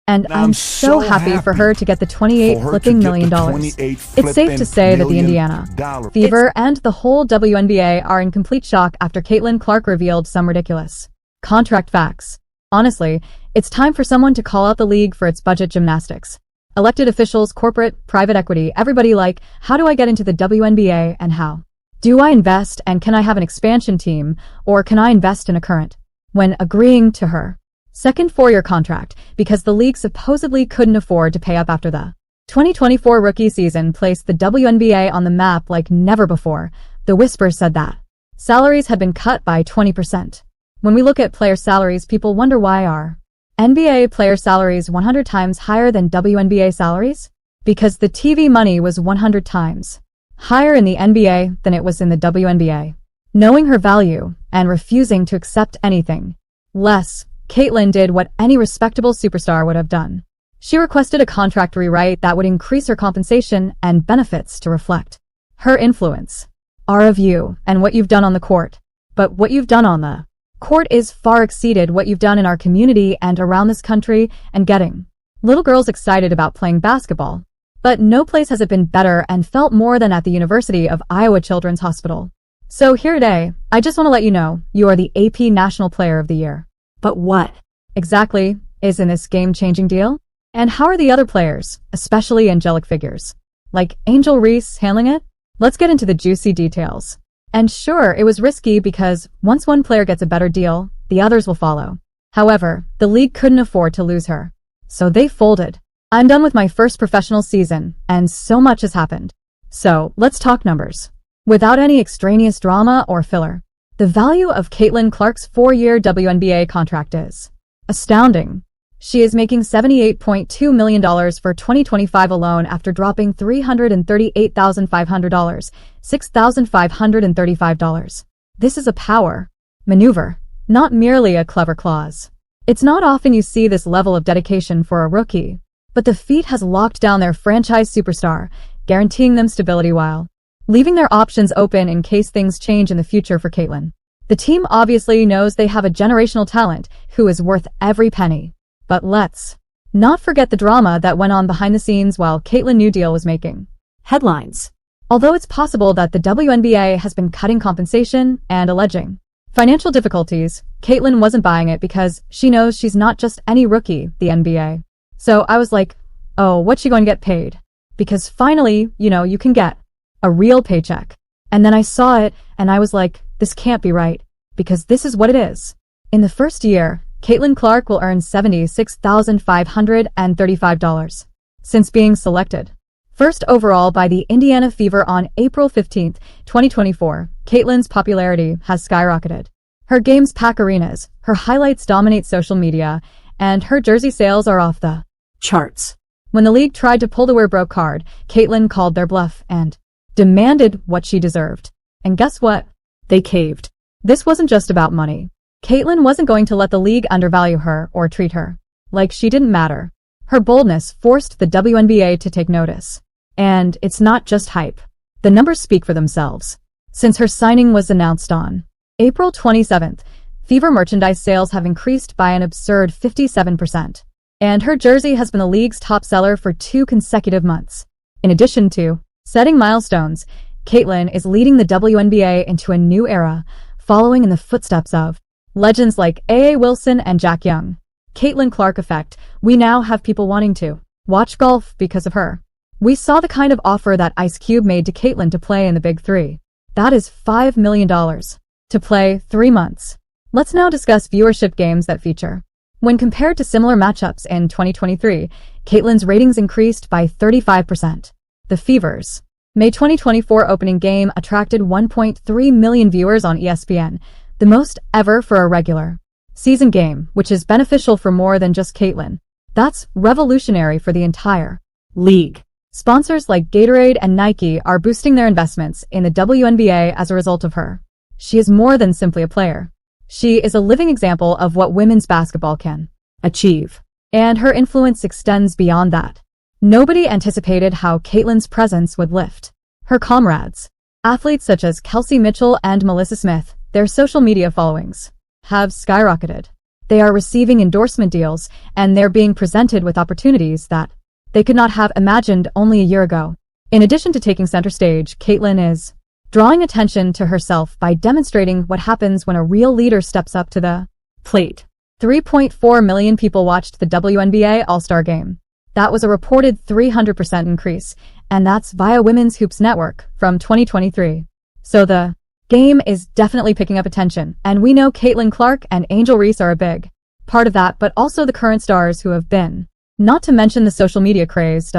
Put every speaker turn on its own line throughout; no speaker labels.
And I'm so happy for her to get the $28 million. It's safe to say that the Indiana Fever and the whole WNBA are in complete shock after Caitlin Clark revealed some ridiculous contract facts. Honestly, it's time for someone to call out the league for its budget gymnastics. Elected officials, corporate, private equity, everybody like, how do I get into the WNBA and how? Do I invest and can I have an expansion team, or can I invest in a current? When agreeing to her second four-year contract, because the league supposedly couldn't afford to pay up after the 2024 rookie season placed the WNBA on the map like never before, the whisper said that salaries had been cut by 20%. When we look at player salaries, people wonder why are NBA player salaries 100 times higher than WNBA salaries? Because the TV money was 100 times higher in the NBA than it was in the WNBA. Knowing her value and refusing to accept anything less, Caitlin did what any respectable superstar would have done. She requested a contract rewrite that would increase her compensation and benefits to reflect her influence are of you and what you've done on the court. But what you've done on the court is far exceeded what you've done in our community and around this country and getting little girls excited about playing basketball. But no place has it been better and felt more than at the University of Iowa Children's Hospital. So here today, I just want to let you know, you are the AP National Player of the Year. But what exactly is in this game-changing deal? And how are the other players, especially angelic figures like Angel Reese, handling it? Let's get into the juicy details. And sure, it was risky because once one player gets a better deal, the others will follow. However, the league couldn't afford to lose her, so they folded. I'm done with my first professional season, and so much has happened. So let's talk numbers. Without any extraneous drama or filler. The value of Caitlin Clark's four-year WNBA contract is astounding. She is making $78.2 million for 2025 alone after dropping $338,500, $6,535. This is a power maneuver, not merely a clever clause. It's not often you see this level of dedication for a rookie, but the feat has locked down their franchise superstar, guaranteeing them stability while leaving their options open in case things change in the future for Caitlin. The team obviously knows they have a generational talent who is worth every penny. But let's not forget the drama that went on behind the scenes while Caitlin New Deal was making headlines. Although it's possible that the WNBA has been cutting compensation and alleging financial difficulties, Caitlin wasn't buying it because she knows she's not just any rookie, the NBA. So I was like, oh, what's she going to get paid? Because finally, you can get a real paycheck. And then I saw it and I was like, this can't be right, because this is what it is. In the first year, Caitlin Clark will earn $76,535 since being selected first overall by the Indiana Fever on April 15, 2024. Caitlin's popularity has skyrocketed. Her games pack arenas, her highlights dominate social media, and her jersey sales are off the charts. When the league tried to pull the "we're broke" card, Caitlin called their bluff and demanded what she deserved. And guess what? They caved. This wasn't just about money. Caitlin wasn't going to let the league undervalue her or treat her like she didn't matter. Her boldness forced the WNBA to take notice. And it's not just hype. The numbers speak for themselves. Since her signing was announced on April 27th, Fever merchandise sales have increased by an absurd 57%. And her jersey has been the league's top seller for 2 consecutive months. In addition to setting milestones, Caitlin is leading the WNBA into a new era, following in the footsteps of legends like A.A. Wilson and Jack Young. Caitlin Clark effect. We now have people wanting to watch golf because of her. We saw the kind of offer that Ice Cube made to Caitlin to play in the Big Three. That is $5 million to play 3 months. Let's now discuss viewership games that feature. When compared to similar matchups in 2023, Caitlin's ratings increased by 35%. The Fever's May 2024 opening game attracted 1.3 million viewers on ESPN, the most ever for a regular season game, which is beneficial for more than just Caitlin. That's revolutionary for the entire league. Sponsors like Gatorade and Nike are boosting their investments in the WNBA as a result of her. She is more than simply a player. She is a living example of what women's basketball can achieve. And her influence extends beyond that. Nobody anticipated how Caitlin's presence would lift her comrades. Athletes such as Kelsey Mitchell and Melissa Smith, their social media followings have skyrocketed. They are receiving endorsement deals, and they're being presented with opportunities that they could not have imagined only a year ago. In addition to taking center stage, Caitlyn is drawing attention to herself by demonstrating what happens when a real leader steps up to the plate. 3.4 million people watched the WNBA All-Star Game. That was a reported 300% increase, and that's via Women's Hoops Network from 2023. So the game is definitely picking up attention, and we know Caitlin Clark and Angel Reese are a big part of that, but also the current stars who have been. Not to mention the social media craze.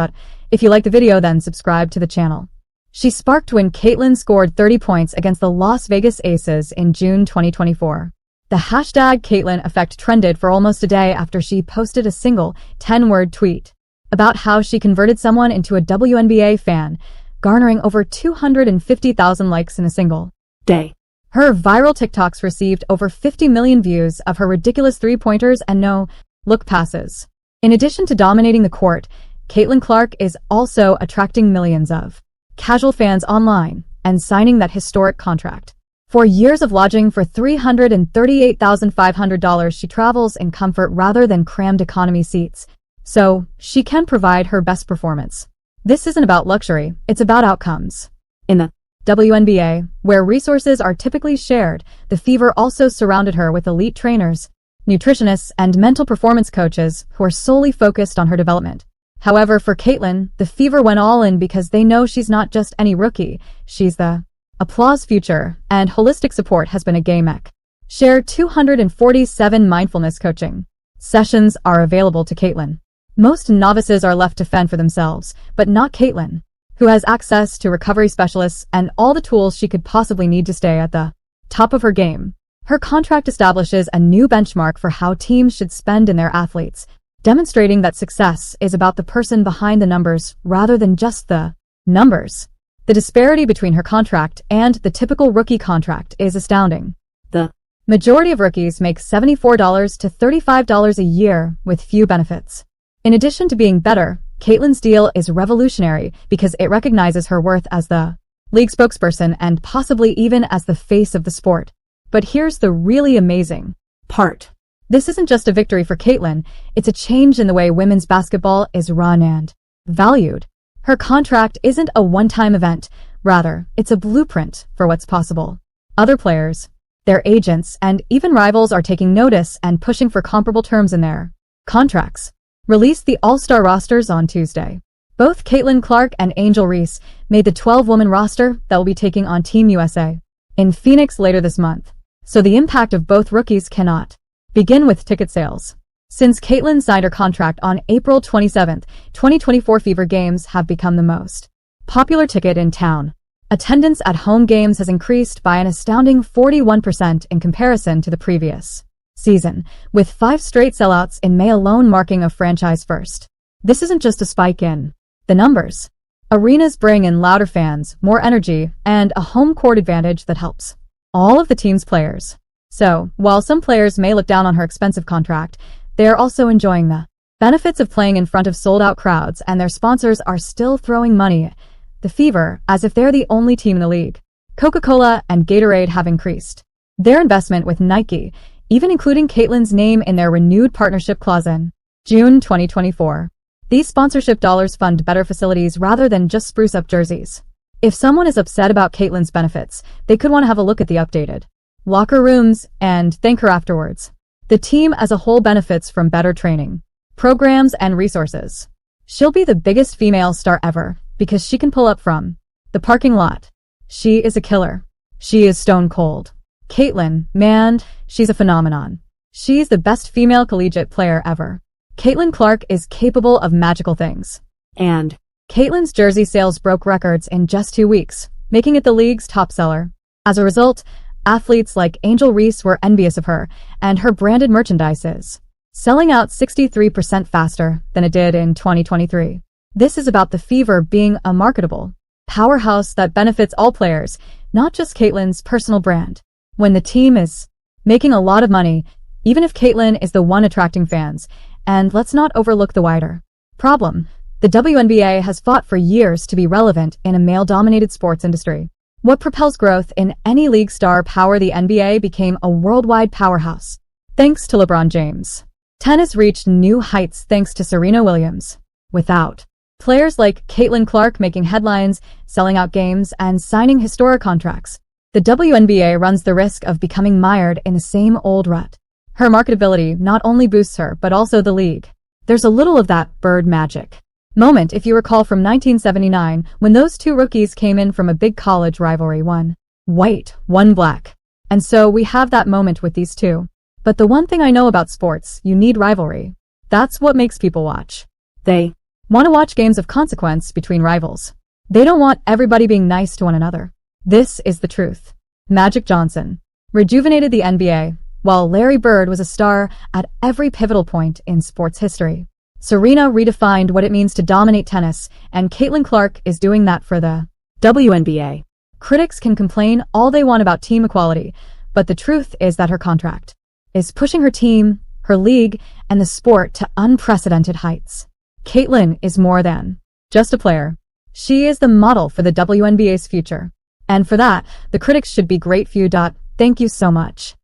If you like the video, then subscribe to the channel. She sparked when Caitlyn scored 30 points against the Las Vegas Aces in June 2024. The hashtag Caitlyn effect trended for almost a day after she posted a single 10-word tweet about how she converted someone into a WNBA fan, garnering over 250,000 likes in a single day. Her viral TikToks received over 50 million views of her ridiculous three-pointers and no-look passes. In addition to dominating the court, Caitlyn Clark is also attracting millions of casual fans online and signing that historic contract. For years of lodging for $338,500, she travels in comfort rather than crammed economy seats, so she can provide her best performance. This isn't about luxury, it's about outcomes. In the WNBA, where resources are typically shared, the Fever also surrounded her with elite trainers, nutritionists, and mental performance coaches who are solely focused on her development. However, for Caitlyn, the Fever went all in because they know she's not just any rookie, she's the applause future, and holistic support has been a game ec. Share 247 mindfulness coaching sessions are available to Caitlyn. Most novices are left to fend for themselves, but not Caitlyn, who has access to recovery specialists and all the tools she could possibly need to stay at the top of her game. Her contract establishes a new benchmark for how teams should spend in their athletes, demonstrating that success is about the person behind the numbers rather than just the numbers. The disparity between her contract and the typical rookie contract is astounding. The majority of rookies make $74 to $35 a year with few benefits. In addition to being better, Caitlyn's deal is revolutionary because it recognizes her worth as the league spokesperson and possibly even as the face of the sport. But here's the really amazing part. This isn't just a victory for Caitlyn, it's a change in the way women's basketball is run and valued. Her contract isn't a one-time event, rather, it's a blueprint for what's possible. Other players, their agents, and even rivals are taking notice and pushing for comparable terms in their contracts. Released the All-Star rosters on Tuesday. Both Caitlyn Clark and Angel Reese made the 12-woman roster that will be taking on Team USA in Phoenix later this month. So the impact of both rookies cannot begin with ticket sales. Since Caitlyn signed her contract on April 27, 2024, Fever games have become the most popular ticket in town. Attendance at home games has increased by an astounding 41% in comparison to the previous season, with 5 straight sellouts in May alone marking a franchise first. This isn't just a spike in the numbers. Arenas bring in louder fans, more energy, and a home court advantage that helps all of the team's players. So, while some players may look down on her expensive contract, they are also enjoying the benefits of playing in front of sold-out crowds, and their sponsors are still throwing money at the Fever as if they're the only team in the league. Coca-Cola and Gatorade have increased their investment with Nike, even including Caitlyn's name in their renewed partnership clause in June 2024. These sponsorship dollars fund better facilities rather than just spruce up jerseys. If someone is upset about Caitlyn's benefits, they could want to have a look at the updated locker rooms and thank her afterwards. The team as a whole benefits from better training, programs, and resources. She'll be the biggest female star ever because she can pull up from the parking lot. She is a killer. She is stone cold. Caitlyn, man, she's a phenomenon. She's the best female collegiate player ever. Caitlyn Clark is capable of magical things. And Caitlyn's jersey sales broke records in just 2 weeks, making it the league's top seller. As a result, athletes like Angel Reese were envious of her, and her branded merchandise is selling out 63% faster than it did in 2023. This is about the Fever being a marketable powerhouse that benefits all players, not just Caitlyn's personal brand. When the team is making a lot of money, even if Caitlyn is the one attracting fans, and let's not overlook the wider problem. The WNBA has fought for years to be relevant in a male-dominated sports industry. What propels growth in any league star power? The NBA became a worldwide powerhouse. Thanks to LeBron James. Tennis reached new heights thanks to Serena Williams. Without players like Caitlin Clark making headlines, selling out games, and signing historic contracts, the WNBA runs the risk of becoming mired in the same old rut. Her marketability not only boosts her, but also the league. There's a little of that bird magic moment, if you recall, from 1979, when those two rookies came in from a big college rivalry, one white, one black. And so we have that moment with these two. But the one thing I know about sports, you need rivalry. That's what makes people watch. They want to watch games of consequence between rivals. They don't want everybody being nice to one another. This is the truth. Magic Johnson rejuvenated the NBA, while Larry Bird was a star at every pivotal point in sports history. Serena redefined what it means to dominate tennis, and Caitlin Clark is doing that for the WNBA. Critics can complain all they want about team equality, but the truth is that her contract is pushing her team, her league, and the sport to unprecedented heights. Caitlin is more than just a player. She is the model for the WNBA's future. And for that, the critics should be grateful. Thank you so much.